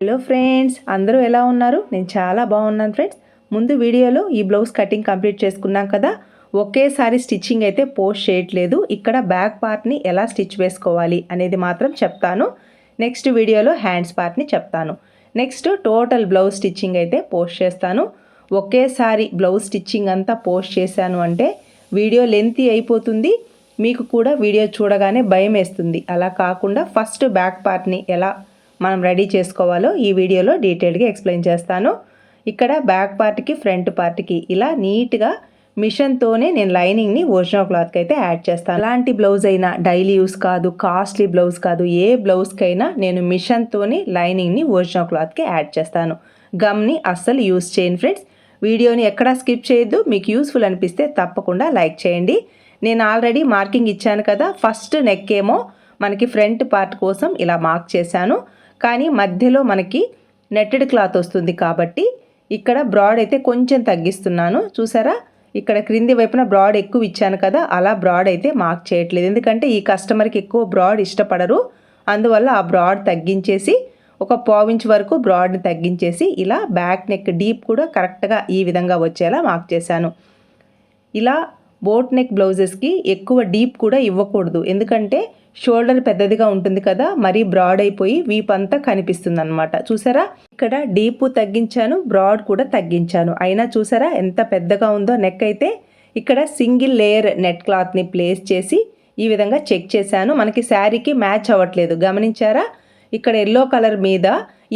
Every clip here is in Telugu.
హలో ఫ్రెండ్స్, అందరూ ఎలా ఉన్నారు? నేను చాలా బాగున్నాను ఫ్రెండ్స్. ముందు వీడియోలో ఈ బ్లౌజ్ కటింగ్ కంప్లీట్ చేసుకున్నాం కదా. ఒకేసారి స్టిచ్చింగ్ అయితే పోస్ట్ చేయట్లేదు. ఇక్కడ బ్యాక్ పార్ట్ని ఎలా స్టిచ్ వేసుకోవాలి అనేది మాత్రం చెప్తాను. నెక్స్ట్ వీడియోలో హ్యాండ్స్ పార్ట్ని చెప్తాను. నెక్స్ట్ టోటల్ బ్లౌజ్ స్టిచ్చింగ్ అయితే పోస్ట్ చేస్తాను. ఒకేసారి బ్లౌజ్ స్టిచ్చింగ్ అంతా పోస్ట్ చేశాను అంటే వీడియో లెంతీ అయిపోతుంది. మీకు కూడా వీడియో చూడగానే భయం వేస్తుంది. అలా కాకుండా ఫస్ట్ బ్యాక్ పార్ట్ని ఎలా మనం రెడీ చేసుకోవాలో ఈ వీడియోలో డీటెయిల్గా ఎక్స్ప్లెయిన్ చేస్తాను. ఇక్కడ బ్యాక్ పార్ట్కి ఫ్రంట్ పార్ట్కి ఇలా నీట్గా మిషన్తోనే నేను లైనింగ్ని ఒరిజినల్ క్లాత్కి అయితే యాడ్ చేస్తాను. అలాంటి బ్లౌజ్ అయినా డైలీ యూస్ కాదు, కాస్ట్లీ బ్లౌజ్ కాదు, ఏ బ్లౌజ్కైనా నేను మిషన్తోనే లైనింగ్ని ఒరిజినల్ క్లాత్కి యాడ్ చేస్తాను. గమ్ని అస్సలు యూస్ చేయను ఫ్రెండ్స్. వీడియోని ఎక్కడా స్కిప్ చేయొద్దు. మీకు యూస్ఫుల్ అనిపిస్తే తప్పకుండా లైక్ చేయండి. నేను ఆల్రెడీ మార్కింగ్ ఇచ్చాను కదా. ఫస్ట్ నెక్ ఏమో మనకి ఫ్రంట్ పార్ట్ కోసం ఇలా మార్క్ చేశాను. కానీ మధ్యలో మనకి నెట్టెడ్ క్లాత్ వస్తుంది కాబట్టి ఇక్కడ బ్రాడ్ అయితే కొంచెం తగ్గిస్తున్నాను. చూసారా, ఇక్కడ క్రింది వైపున బ్రాడ్ ఎక్కువ ఇచ్చాను కదా, అలా బ్రాడ్ అయితే మార్క్ చేయట్లేదు. ఎందుకంటే ఈ కస్టమర్కి ఎక్కువ బ్రాడ్ ఇష్టపడరు. అందువల్ల ఆ బ్రాడ్ తగ్గించేసి ఒక పావించ్ వరకు బ్రాడ్ని తగ్గించేసి ఇలా బ్యాక్ నెక్ డీప్ కూడా కరెక్ట్గా ఈ విధంగా వచ్చేలా మార్క్ చేశాను. ఇలా బోట్ నెక్ బ్లౌజెస్కి ఎక్కువ డీప్ కూడా ఇవ్వకూడదు. ఎందుకంటే షోల్డర్ పెద్దదిగా ఉంటుంది కదా, మరీ బ్రాడ్ అయిపోయి వీప్ అంతా కనిపిస్తుంది అనమాట. చూసారా, ఇక్కడ డీప్ తగ్గించాను, బ్రాడ్ కూడా తగ్గించాను. అయినా చూసారా ఎంత పెద్దగా ఉందో నెక్ అయితే. ఇక్కడ సింగిల్ లేయర్ నెట్ క్లాత్ని ప్లేస్ చేసి ఈ విధంగా చెక్ చేశాను. మనకి శారీకి మ్యాచ్ అవ్వట్లేదు, గమనించారా? ఇక్కడ ఎల్లో కలర్ మీద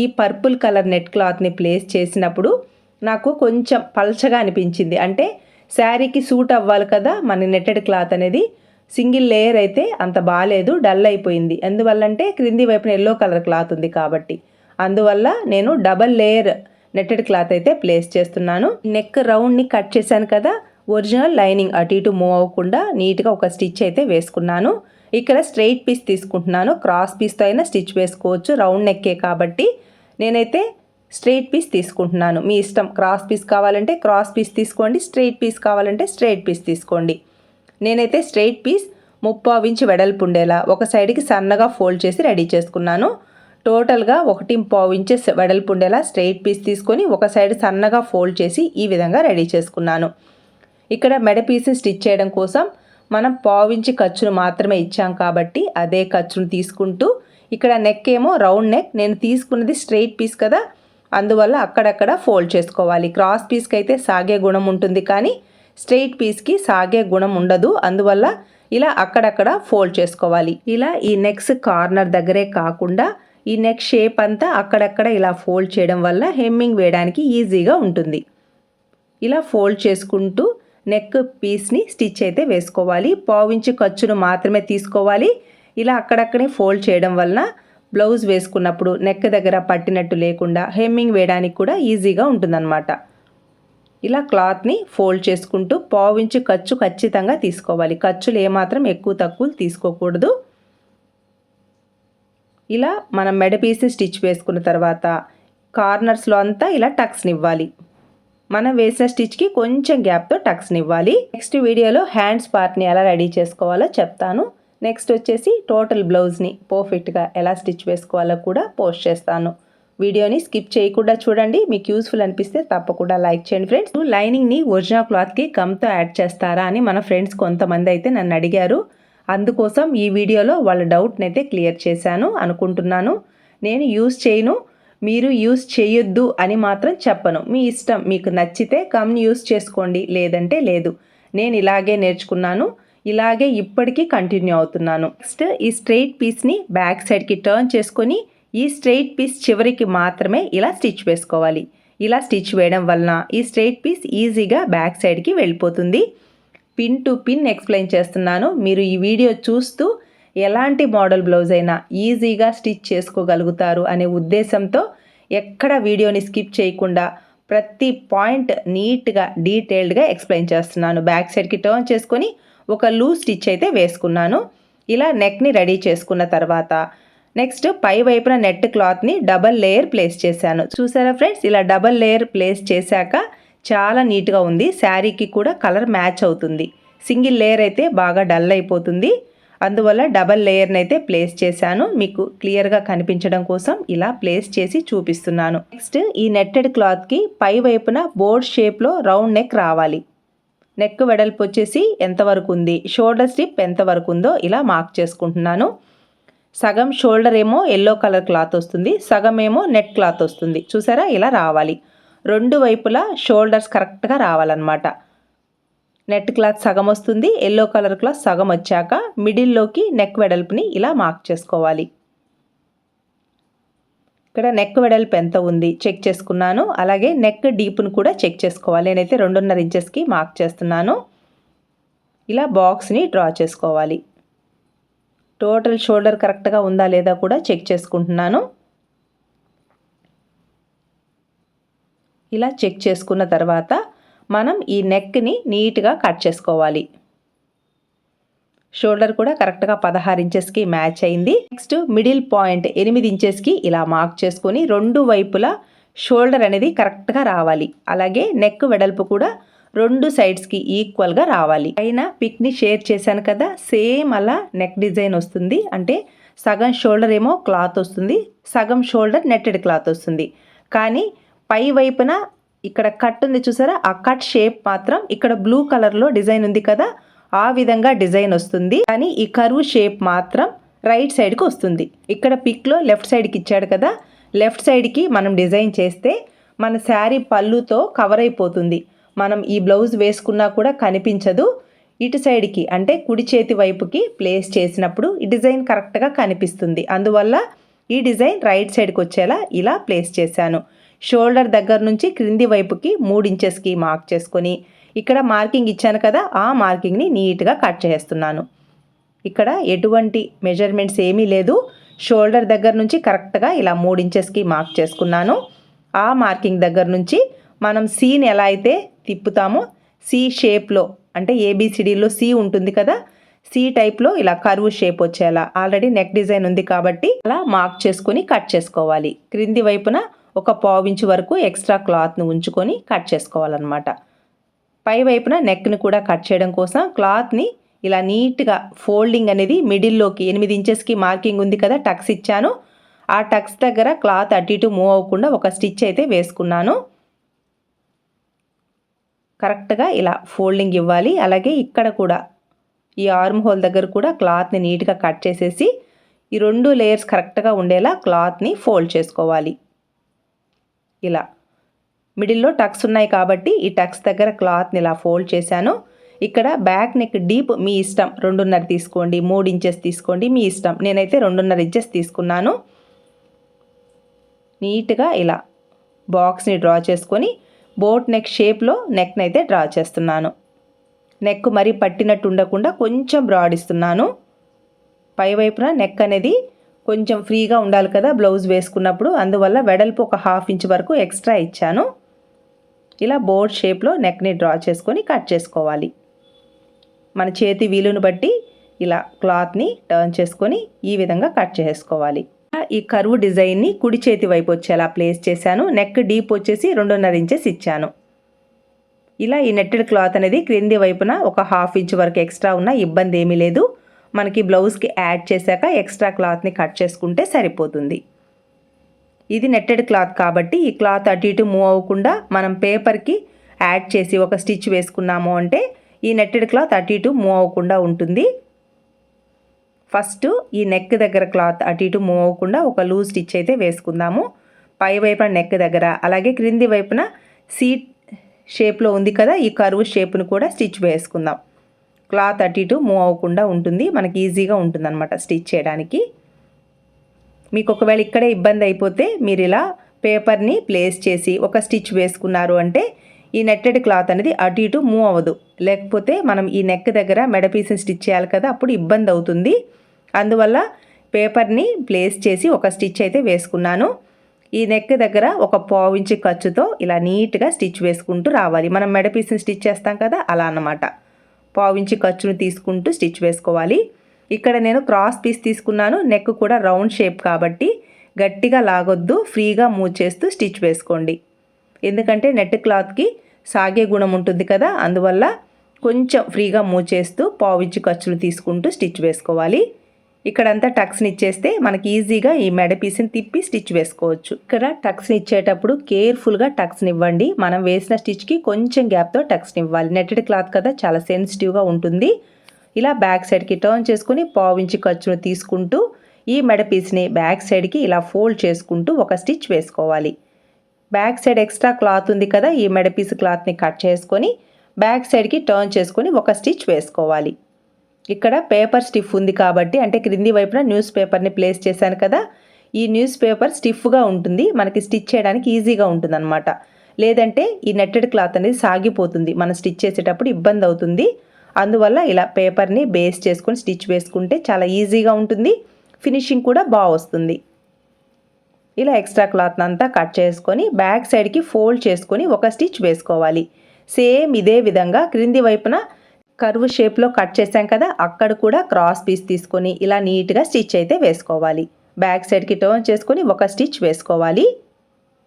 ఈ పర్పుల్ కలర్ నెట్ క్లాత్ని ప్లేస్ చేసినప్పుడు నాకు కొంచెం పల్చగా అనిపించింది. అంటే శారీకి సూట్ అవ్వాలి కదా మన నెట్టెడ్ క్లాత్ అనేది. సింగిల్ లేయర్ అయితే అంత బాగాలేదు, డల్ అయిపోయింది. ఎందువల్లంటే క్రింది వైపున ఎల్లో కలర్ క్లాత్ ఉంది కాబట్టి. అందువల్ల నేను డబల్ లేయర్ నెట్టెడ్ క్లాత్ అయితే ప్లేస్ చేస్తున్నాను. నెక్ రౌండ్ని కట్ చేశాను కదా, ఒరిజినల్ లైనింగ్ అటు ఇటు మూవ్ అవ్వకుండా నీట్గా ఒక స్టిచ్ అయితే వేసుకున్నాను. ఇక్కడ స్ట్రైట్ పీస్ తీసుకుంటున్నాను. క్రాస్ పీస్తో అయినా స్టిచ్ వేసుకోవచ్చు, రౌండ్ నెక్కే కాబట్టి నేనైతే స్ట్రైట్ పీస్ తీసుకుంటున్నాను. మీ ఇష్టం, క్రాస్ పీస్ కావాలంటే క్రాస్ పీస్ తీసుకోండి, స్ట్రైట్ పీస్ కావాలంటే స్ట్రైట్ పీస్ తీసుకోండి. నేనైతే స్ట్రైట్ పీస్ 30 ఇంచ్ వెడల్పు ఉండేలా ఒక సైడ్కి సన్నగా ఫోల్డ్ చేసి రెడీ చేసుకున్నాను. టోటల్గా 1.5 ఇంచెస్ వెడల్పు ఉండేలా స్ట్రైట్ పీస్ తీసుకొని ఒక సైడ్ సన్నగా ఫోల్డ్ చేసి ఈ విధంగా రెడీ చేసుకున్నాను. ఇక్కడ మెడ పీస్ స్టిచ్ చేయడం కోసం మనం 1/2 ఇంచ్ ఖర్చును మాత్రమే ఇచ్చాం కాబట్టి అదే ఖర్చును తీసుకుంటూ, ఇక్కడ నెక్ ఏమో రౌండ్ నెక్, నేను తీసుకున్నది స్ట్రైట్ పీస్ కదా, అందువల్ల అక్కడక్కడ ఫోల్డ్ చేసుకోవాలి. క్రాస్ పీస్కి అయితే సాగే గుణం ఉంటుంది కానీ స్ట్రైట్ పీస్కి సాగే గుణం ఉండదు. అందువల్ల ఇలా అక్కడక్కడ ఫోల్డ్ చేసుకోవాలి. ఇలా ఈ నెక్స్ కార్నర్ దగ్గరే కాకుండా ఈ నెక్ షేప్ అంతా అక్కడక్కడ ఇలా ఫోల్డ్ చేయడం వల్ల హెమ్మింగ్ వేయడానికి ఈజీగా ఉంటుంది. ఇలా ఫోల్డ్ చేసుకుంటూ నెక్ పీస్ని స్టిచ్ అయితే వేసుకోవాలి. 1/2 ఇంచ్ ఖర్చును మాత్రమే తీసుకోవాలి. ఇలా అక్కడక్కడే ఫోల్డ్ చేయడం వలన బ్లౌజ్ వేసుకున్నప్పుడు నెక్ దగ్గర పట్టినట్టు లేకుండా హెమ్మింగ్ వేయడానికి కూడా ఈజీగా ఉంటుందన్నమాట. ఇలా క్లాత్ని ఫోల్డ్ చేసుకుంటూ 1/2 ఇంచ్ ఖర్చు ఖచ్చితంగా తీసుకోవాలి. ఖర్చులు ఏమాత్రం ఎక్కువ తక్కువ తీసుకోకూడదు. ఇలా మనం మెడ పీస్ స్టిచ్ వేసుకున్న తర్వాత కార్నర్స్లో అంతా ఇలా టక్స్ని ఇవ్వాలి. మనం వేసిన స్టిచ్కి కొంచెం గ్యాప్తో టక్స్ని ఇవ్వాలి. నెక్స్ట్ వీడియోలో హ్యాండ్స్ పార్ట్ని ఎలా రెడీ చేసుకోవాలో చెప్తాను. నెక్స్ట్ వచ్చేసి టోటల్ బ్లౌజ్ని పర్ఫెక్ట్గా ఎలా స్టిచ్ వేసుకోవాలో కూడా పోస్ట్ చేస్తాను. వీడియోని స్కిప్ చేయకుండా చూడండి. మీకు యూస్ఫుల్ అనిపిస్తే తప్పకుండా లైక్ చేయండి ఫ్రెండ్స్. లైనింగ్ని ఒరిజినల్ క్లాత్కి గమ్తో యాడ్ చేస్తారా అని మన ఫ్రెండ్స్ కొంతమంది అయితే నన్ను అడిగారు. అందుకోసం ఈ వీడియోలో వాళ్ళ డౌట్ని అయితే క్లియర్ చేశాను అనుకుంటున్నాను. నేను యూస్ చేయను, మీరు యూస్ చేయొద్దు అని మాత్రం చెప్పను. మీ ఇష్టం, మీకు నచ్చితే గమ్ని యూస్ చేసుకోండి, లేదంటే లేదు. నేను ఇలాగే నేర్చుకున్నాను, ఇలాగే ఇప్పటికీ కంటిన్యూ అవుతున్నాను. నెక్స్ట్ ఈ స్ట్రైట్ పీస్ని బ్యాక్ సైడ్కి టర్న్ చేసుకొని ఈ స్ట్రైట్ పీస్ చివరికి మాత్రమే ఇలా స్టిచ్ వేసుకోవాలి. ఇలా స్టిచ్ వేయడం వలన ఈ స్ట్రైట్ పీస్ ఈజీగా బ్యాక్ సైడ్కి వెళ్ళిపోతుంది. పిన్ టు పిన్ ఎక్స్ప్లెయిన్ చేస్తున్నాను. మీరు ఈ వీడియో చూస్తూ ఎలాంటి మోడల్ బ్లౌజ్ అయినా ఈజీగా స్టిచ్ చేసుకోగలుగుతారు అనే ఉద్దేశంతో ఎక్కడ వీడియోని స్కిప్ చేయకుండా ప్రతి పాయింట్ నీట్గా డీటెయిల్డ్గా ఎక్స్ప్లెయిన్ చేస్తున్నాను. బ్యాక్ సైడ్కి టర్న్ చేసుకొని ఒక లూజ్ స్టిచ్ అయితే వేసుకున్నాను. ఇలా నెక్ని రెడీ చేసుకున్న తర్వాత నెక్స్ట్ పై వైపున నెట్ క్లాత్ని డబల్ లేయర్ ప్లేస్ చేశాను. చూసారా ఫ్రెండ్స్, ఇలా డబల్ లేయర్ ప్లేస్ చేశాక చాలా నీట్గా ఉంది. శారీకి కూడా కలర్ మ్యాచ్ అవుతుంది. సింగిల్ లేయర్ అయితే బాగా డల్ అయిపోతుంది. అందువల్ల డబల్ లేయర్ని అయితే ప్లేస్ చేశాను. మీకు క్లియర్గా కనిపించడం కోసం ఇలా ప్లేస్ చేసి చూపిస్తున్నాను. నెక్స్ట్ ఈ నెట్టెడ్ క్లాత్కి పై వైపున బోర్డ్ షేప్లో రౌండ్ నెక్ రావాలి. నెక్ వెడల్పు వచ్చేసి ఎంతవరకు ఉంది, షోల్డర్ స్ట్రిప్ ఎంతవరకు ఉందో ఇలా మార్క్ చేసుకుంటున్నాను. సగం షోల్డర్ ఏమో ఎల్లో కలర్ క్లాత్ వస్తుంది, సగం ఏమో నెట్ క్లాత్ వస్తుంది. చూసారా, ఇలా రావాలి. రెండు వైపులా షోల్డర్స్ కరెక్ట్గా రావాలన్నమాట. నెట్ క్లాత్ సగం వస్తుంది, ఎల్లో కలర్ క్లాత్ సగం వచ్చాక మిడిల్లోకి నెక్ వెడల్పుని ఇలా మార్క్ చేసుకోవాలి. ఇక్కడ నెక్ వెడల్పు ఎంత ఉంది చెక్ చేసుకున్నాను. అలాగే నెక్ డీప్ను కూడా చెక్ చేసుకోవాలి. నేనైతే 2.5 ఇంచెస్కి మార్క్ చేస్తున్నాను. ఇలా బాక్స్ని డ్రా చేసుకోవాలి. టోటల్ షోల్డర్ కరెక్ట్గా ఉందా లేదా కూడా చెక్ చేసుకుంటున్నాను. ఇలా చెక్ చేసుకున్న తర్వాత మనం ఈ నెక్ని నీట్గా కట్ చేసుకోవాలి. షోల్డర్ కూడా కరెక్ట్గా 16 ఇంచెస్కి మ్యాచ్ అయింది. నెక్స్ట్ మిడిల్ పాయింట్ 8 ఇంచెస్కి ఇలా మార్క్ చేసుకొని రెండు వైపులా షోల్డర్ అనేది కరెక్ట్గా రావాలి. అలాగే నెక్ వెడల్పు కూడా రెండు సైడ్స్కి ఈక్వల్గా రావాలి. పైన పిక్ని షేర్ చేశాను కదా, సేమ్ అలా నెక్ డిజైన్ వస్తుంది. అంటే సగం షోల్డర్ ఏమో క్లాత్ వస్తుంది, సగం షోల్డర్ నెట్టెడ్ క్లాత్ వస్తుంది. కానీ పై వైపున ఇక్కడ కట్ ఉంది చూసారా, ఆ కట్ షేప్ మాత్రం ఇక్కడ బ్లూ కలర్లో డిజైన్ ఉంది కదా, ఆ విధంగా డిజైన్ వస్తుంది. కానీ ఈ కర్వ్ షేప్ మాత్రం రైట్ సైడ్కి వస్తుంది. ఇక్కడ పిక్లో లెఫ్ట్ సైడ్కి ఇచ్చాడు కదా, లెఫ్ట్ సైడ్కి మనం డిజైన్ చేస్తే మన శారీ పళ్ళుతో కవర్ అయిపోతుంది. మనం ఈ బ్లౌజ్ వేసుకున్నా కూడా కనిపించదు. ఇటు సైడ్కి అంటే కుడి చేతి వైపుకి ప్లేస్ చేసినప్పుడు ఈ డిజైన్ కరెక్ట్గా కనిపిస్తుంది. అందువల్ల ఈ డిజైన్ రైట్ సైడ్కి వచ్చేలా ఇలా ప్లేస్ చేశాను. షోల్డర్ దగ్గర నుంచి క్రింది వైపుకి 3 ఇంచెస్కి మార్క్ చేసుకొని ఇక్కడ మార్కింగ్ ఇచ్చాను కదా, ఆ మార్కింగ్ని నీట్గా కట్ చేస్తున్నాను. ఇక్కడ ఎటువంటి మెజర్మెంట్స్ ఏమీ లేదు. షోల్డర్ దగ్గర నుంచి కరెక్ట్గా ఇలా 3 ఇంచెస్కి మార్క్ చేసుకున్నాను. ఆ మార్కింగ్ దగ్గర నుంచి మనం సీని ఎలా అయితే తిప్పుతామో సి షేప్లో, అంటే ఏబిసిడిలో సి ఉంటుంది కదా, సి టైప్లో ఇలా కర్వ్ షేప్ వచ్చేలా ఆల్రెడీ నెక్ డిజైన్ ఉంది కాబట్టి అలా మార్క్ చేసుకొని కట్ చేసుకోవాలి. క్రింది వైపున ఒక 1/4 ఇంచు వరకు ఎక్స్ట్రా క్లాత్ను ఉంచుకొని కట్ చేసుకోవాలన్నమాట. పై వైపున నెక్ని కూడా కట్ చేయడం కోసం క్లాత్ని ఇలా నీట్గా ఫోల్డింగ్ అనేది మిడిల్లోకి 8 ఇంచెస్కి మార్కింగ్ ఉంది కదా, టక్స్ ఇచ్చాను. ఆ టక్స్ దగ్గర క్లాత్ అటు ఇటు మూవ్ అవ్వకుండా ఒక స్టిచ్ అయితే వేసుకున్నాను. కరెక్ట్గా ఇలా ఫోల్డింగ్ ఇవ్వాలి. అలాగే ఇక్కడ కూడా ఈ ఆర్మ్ హోల్ దగ్గర కూడా క్లాత్ని నీట్గా కట్ చేసేసి ఈ 2 లేయర్స్ కరెక్ట్గా ఉండేలా క్లాత్ని ఫోల్డ్ చేసుకోవాలి. ఇలా మిడిల్లో టక్స్ ఉన్నాయి కాబట్టి ఈ టక్స్ దగ్గర క్లాత్ని ఇలా ఫోల్డ్ చేశాను. ఇక్కడ బ్యాక్ నెక్ డీప్ మీ ఇష్టం, 2.5 తీసుకోండి, 3 ఇంచెస్ తీసుకోండి, మీ ఇష్టం. నేనైతే 2.5 ఇంచెస్ తీసుకున్నాను. నీట్గా ఇలా బాక్స్ని డ్రా చేసుకొని బోట్ నెక్ షేప్లో నెక్ని అయితే డ్రా చేస్తున్నాను. నెక్ మరీ పట్టినట్టు ఉండకుండా కొంచెం బ్రాడ్ ఇస్తున్నాను. పై వైపున నెక్ అనేది కొంచెం ఫ్రీగా ఉండాలి కదా బ్లౌజ్ వేసుకున్నప్పుడు, అందువల్ల వెడల్పు ఒక 1/2 ఇంచ్ వరకు ఎక్స్ట్రా ఇచ్చాను. ఇలా బోట్ షేప్లో నెక్ని డ్రా చేసుకొని కట్ చేసుకోవాలి. మన చేతి వీలుని బట్టి ఇలా క్లాత్ని టర్న్ చేసుకొని ఈ విధంగా కట్ చేసుకోవాలి. ఈ కర్వ్ డిజైన్ని కుడి చేతి వైపు వచ్చేలా ప్లేస్ చేశాను. నెక్ డీప్ వచ్చేసి 2.5 ఇంచెస్ ఇచ్చాను. ఇలా ఈ నెట్టెడ్ క్లాత్ అనేది క్రింది వైపున ఒక 1/2 ఇంచ్ వరకు ఎక్స్ట్రా ఉన్న ఇబ్బంది ఏమీ లేదు. మనకి బ్లౌజ్కి యాడ్ చేశాక ఎక్స్ట్రా క్లాత్ని కట్ చేసుకుంటే సరిపోతుంది. ఇది నెట్టెడ్ క్లాత్ కాబట్టి ఈ క్లాత్ అటు ఇటు మూవ్ అవ్వకుండా మనం పేపర్కి యాడ్ చేసి ఒక స్టిచ్ వేసుకున్నాము అంటే ఈ నెట్టెడ్ క్లాత్ అటు ఇటు మూవ్ అవ్వకుండా ఉంటుంది. ఫస్ట్ ఈ నెక్ దగ్గర క్లాత్ అటు ఇటు మూవ్ అవ్వకుండా ఒక లూజ్ స్టిచ్ అయితే వేసుకుందాము. పై వైపున నెక్ దగ్గర, అలాగే క్రింది వైపున సీట్ షేప్లో ఉంది కదా, ఈ కర్వ్ షేప్ను కూడా స్టిచ్ వేసుకుందాం. క్లాత్ అటు ఇటు మూవ్ అవ్వకుండా ఉంటుంది, మనకి ఈజీగా ఉంటుందన్నమాట స్టిచ్ చేయడానికి. మీకు ఒకవేళ ఇక్కడే ఇబ్బంది అయిపోతే మీరు ఇలా పేపర్ని ప్లేస్ చేసి ఒక స్టిచ్ వేసుకున్నారు అంటే ఈ నెట్టెడ్ క్లాత్ అనేది అటు ఇటు మూవ్ అవ్వదు. లేకపోతే మనం ఈ నెక్ దగ్గర మెడ పీస్ని స్టిచ్ చేయాలి కదా, అప్పుడు ఇబ్బంది అవుతుంది. అందువల్ల పేపర్ని ప్లేస్ చేసి ఒక స్టిచ్ అయితే వేసుకున్నాను. ఈ నెక్ దగ్గర ఒక 1/4 ఇంచ్ ఖర్చుతో ఇలా నీట్గా స్టిచ్ వేసుకుంటూ రావాలి. మనం మెడ పీస్ని స్టిచ్ చేస్తాం కదా, అలా అన్నమాట. 1/4 ఇంచ్ ఖర్చును తీసుకుంటూ స్టిచ్ వేసుకోవాలి. ఇక్కడ నేను క్రాస్ పీస్ తీసుకున్నాను. నెక్ కూడా రౌండ్ షేప్ కాబట్టి గట్టిగా లాగొద్దు, ఫ్రీగా మూవ్ చేస్తూ స్టిచ్ వేసుకోండి. ఎందుకంటే నెట్ క్లాత్కి సాగే గుణం ఉంటుంది కదా, అందువల్ల కొంచెం ఫ్రీగా మూవ్ చేస్తూ పావించి ఖర్చులు తీసుకుంటూ స్టిచ్ వేసుకోవాలి. ఇక్కడంతా టక్స్ని ఇచ్చేస్తే మనకి ఈజీగా ఈ మెడ పీస్ని తిప్పి స్టిచ్ వేసుకోవచ్చు. ఇక్కడ టక్స్ని ఇచ్చేటప్పుడు కేర్ఫుల్గా టక్స్ని ఇవ్వండి. మనం వేసిన స్టిచ్కి కొంచెం గ్యాప్తో టక్స్ని ఇవ్వాలి. నెట్టెడ్ క్లాత్ కదా, చాలా సెన్సిటివ్గా ఉంటుంది. ఇలా బ్యాక్ సైడ్కి టర్న్ చేసుకుని పావించి ఖర్చును తీసుకుంటూ ఈ మెడ పీస్ని బ్యాక్ సైడ్కి ఇలా ఫోల్డ్ చేసుకుంటూ ఒక స్టిచ్ వేసుకోవాలి. బ్యాక్ సైడ్ ఎక్స్ట్రా క్లాత్ ఉంది కదా, ఈ మెడ పీస్ క్లాత్ని కట్ చేసుకొని బ్యాక్ సైడ్కి టర్న్ చేసుకొని ఒక స్టిచ్ వేసుకోవాలి. ఇక్కడ పేపర్ స్టిఫ్ ఉంది కాబట్టి, అంటే క్రింది వైపున న్యూస్ పేపర్ని ప్లేస్ చేశాను కదా, ఈ న్యూస్ పేపర్ స్టిఫ్గా ఉంటుంది, మనకి స్టిచ్ చేయడానికి ఈజీగా ఉంటుంది అనమాట. లేదంటే ఈ నెట్టెడ్ క్లాత్ అనేది సాగిపోతుంది, మనం స్టిచ్ చేసేటప్పుడు ఇబ్బంది అవుతుంది. అందువల్ల ఇలా పేపర్ని బేస్ చేసుకొని స్టిచ్ వేసుకుంటే చాలా ఈజీగా ఉంటుంది, ఫినిషింగ్ కూడా బాగా వస్తుంది. ఇలా ఎక్స్ట్రా క్లాత్ అంతా కట్ చేసుకొని బ్యాక్ సైడ్కి ఫోల్డ్ చేసుకొని ఒక స్టిచ్ వేసుకోవాలి. సేమ్ ఇదే విధంగా క్రింది వైపున కర్వ్ షేప్లో కట్ చేసాం కదా, అక్కడ కూడా క్రాస్ పీస్ తీసుకొని ఇలా నీట్గా స్టిచ్ అయితే వేసుకోవాలి. బ్యాక్ సైడ్కి టర్న్ చేసుకొని ఒక స్టిచ్ వేసుకోవాలి.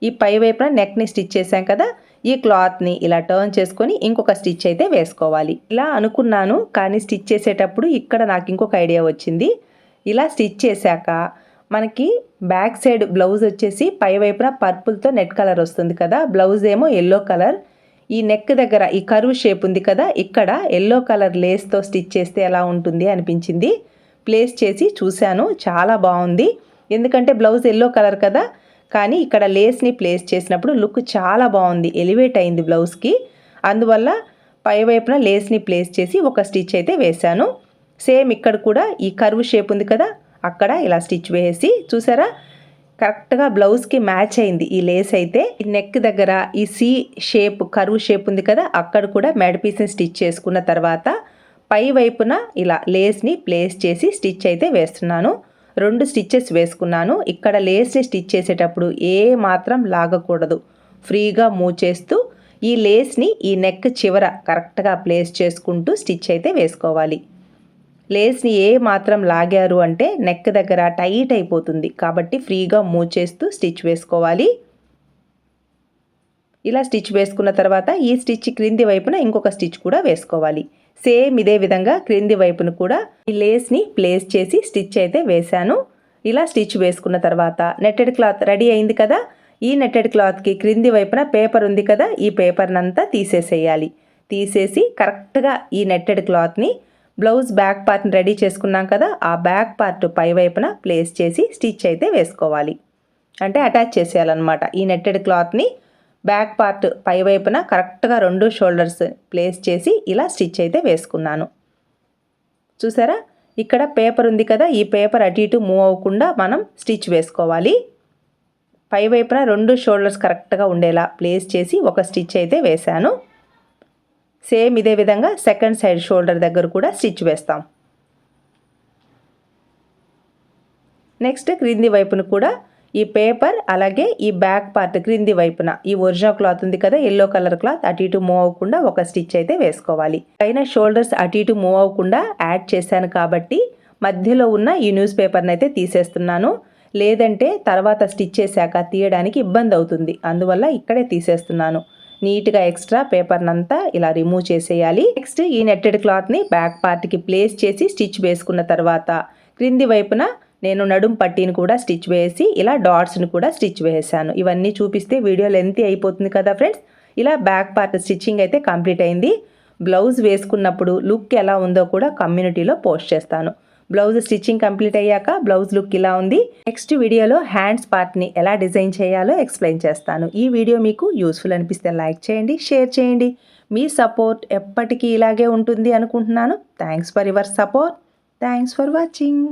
ఈ పై వైపున నెక్ని స్టిచ్ చేసాం కదా, ఈ క్లాత్ని ఇలా టర్న్ చేసుకొని ఇంకొక స్టిచ్ అయితే వేసుకోవాలి. ఇలా అనుకున్నాను, కానీ స్టిచ్ చేసేటప్పుడు ఇక్కడ నాకు ఇంకొక ఐడియా వచ్చింది. ఇలా స్టిచ్ చేశాక మనకి బ్యాక్ సైడ్ బ్లౌజ్ వచ్చేసి పై వైపున పర్పుల్తో నెట్ కలర్ వస్తుంది కదా, బ్లౌజ్ ఏమో ఎల్లో కలర్. ఈ నెక్ దగ్గర ఈ కర్వ్ షేప్ ఉంది కదా, ఇక్కడ ఎల్లో కలర్ లేస్తో స్టిచ్ చేస్తే ఎలా ఉంటుంది అనిపించింది. ప్లేస్ చేసి చూశాను, చాలా బాగుంది. ఎందుకంటే బ్లౌజ్ ఎల్లో కలర్ కదా, కానీ ఇక్కడ లేస్ని ప్లేస్ చేసినప్పుడు లుక్ చాలా బాగుంది, ఎలివేట్ అయింది బ్లౌజ్కి. అందువల్ల పై వైపున లేస్ని ప్లేస్ చేసి ఒక స్టిచ్ అయితే వేశాను. సేమ్ ఇక్కడ కూడా ఈ కర్వ్ షేప్ ఉంది కదా, అక్కడ ఇలా స్టిచ్ వేసి చూసారా, కరెక్ట్గా బ్లౌజ్కి మ్యాచ్ అయింది ఈ లేస్ అయితే. ఈ నెక్ దగ్గర ఈ సి షేప్ కర్వ్ షేప్ ఉంది కదా, అక్కడ కూడా మెడ పీస్ని స్టిచ్ చేసుకున్న తర్వాత పై వైపున ఇలా లేస్ని ప్లేస్ చేసి స్టిచ్ అయితే వేస్తున్నాను. 2 స్టిచ్చెస్ వేసుకున్నాను. ఇక్కడ లేస్ని స్టిచ్ చేసేటప్పుడు ఏ మాత్రం లాగకూడదు, ఫ్రీగా మూవ్ చేస్తూ ఈ లేస్ని ఈ నెక్ చివర కరెక్ట్గా ప్లేస్ చేసుకుంటూ స్టిచ్ అయితే వేసుకోవాలి. లేస్ని ఏ మాత్రం లాగారు అంటే నెక్ దగ్గర టైట్ అయిపోతుంది, కాబట్టి ఫ్రీగా మూవ్ చేస్తూ స్టిచ్ వేసుకోవాలి. ఇలా స్టిచ్ వేసుకున్న తర్వాత ఈ స్టిచ్ క్రింది వైపున ఇంకొక స్టిచ్ కూడా వేసుకోవాలి. సేమ్ ఇదే విధంగా క్రింది వైపున కూడా ఈ లేస్ని ప్లేస్ చేసి స్టిచ్ అయితే వేశాను. ఇలా స్టిచ్ వేసుకున్న తర్వాత నెట్టెడ్ క్లాత్ రెడీ అయింది కదా, ఈ నెట్టెడ్ క్లాత్కి క్రింది వైపున పేపర్ ఉంది కదా, ఈ పేపర్నంతా తీసేసేయాలి. తీసేసి కరెక్ట్గా ఈ నెట్టెడ్ క్లాత్ని బ్లౌజ్ బ్యాక్ పార్ట్ని రెడీ చేసుకున్నాం కదా, ఆ బ్యాక్ పార్ట్ పై వైపున ప్లేస్ చేసి స్టిచ్ అయితే వేసుకోవాలి. అంటే అటాచ్ చేసేయాలన్నమాట. ఈ నెట్టెడ్ క్లాత్ని బ్యాక్ పార్ట్ పై వైపున కరెక్ట్గా 2 షోల్డర్స్ ప్లేస్ చేసి ఇలా స్టిచ్ అయితే వేసుకున్నాను. చూసారా, ఇక్కడ పేపర్ ఉంది కదా, ఈ పేపర్ అటు ఇటు మూవ్ అవ్వకుండా మనం స్టిచ్ వేసుకోవాలి. పై వైపున 2 షోల్డర్స్ కరెక్ట్గా ఉండేలా ప్లేస్ చేసి ఒక స్టిచ్ అయితే వేశాను. సేమ్ ఇదే విధంగా సెకండ్ సైడ్ షోల్డర్ దగ్గర కూడా స్టిచ్ వేస్తాం. నెక్స్ట్ క్రింది వైపున కూడా ఈ పేపర్ అలాగే ఈ బ్యాక్ పార్ట్ క్రింది వైపున ఈ ఒరిజినల్ క్లాత్ ఉంది కదా, ఎల్లో కలర్ క్లాత్ అటు ఇటు మూవ్ అవ్వకుండా ఒక స్టిచ్ అయితే వేసుకోవాలి. పైన షోల్డర్స్ అటు ఇటు మూవ్ అవ్వకుండా యాడ్ చేశాను కాబట్టి మధ్యలో ఉన్న ఈ న్యూస్ పేపర్ని అయితే తీసేస్తున్నాను. లేదంటే తర్వాత స్టిచ్ చేశాక తీయడానికి ఇబ్బంది అవుతుంది, అందువల్ల ఇక్కడే తీసేస్తున్నాను. నీట్గా ఎక్స్ట్రా పేపర్నంతా ఇలా రిమూవ్ చేసేయాలి. నెక్స్ట్ ఈ నెట్టెడ్ క్లాత్ని బ్యాక్ పార్ట్కి ప్లేస్ చేసి స్టిచ్ వేసుకున్న తర్వాత క్రింది వైపున నేను నడుం పట్టీని కూడా స్టిచ్ వేసి ఇలా డాట్స్ని కూడా స్టిచ్ వేసాను. ఇవన్నీ చూపిస్తే వీడియో లెంతీ అయిపోతుంది కదా ఫ్రెండ్స్. ఇలా బ్యాక్ పార్ట్ స్టిచ్చింగ్ అయితే కంప్లీట్ అయింది. బ్లౌజ్ వేసుకున్నప్పుడు లుక్ ఎలా ఉందో కూడా కమ్యూనిటీలో పోస్ట్ చేస్తాను. బ్లౌజ్ స్టిచ్చింగ్ కంప్లీట్ అయ్యాక బ్లౌజ్ లుక్ ఇలా ఉంది. నెక్స్ట్ వీడియోలో హ్యాండ్స్ పార్ట్ని ఎలా డిజైన్ చేయాలో ఎక్స్ప్లెయిన్ చేస్తాను. ఈ వీడియో మీకు యూస్ఫుల్ అనిపిస్తే లైక్ చేయండి, షేర్ చేయండి. మీ సపోర్ట్ ఎప్పటికీ ఇలాగే ఉంటుంది అనుకుంటున్నాను. Thanks for your support. Thanks for watching.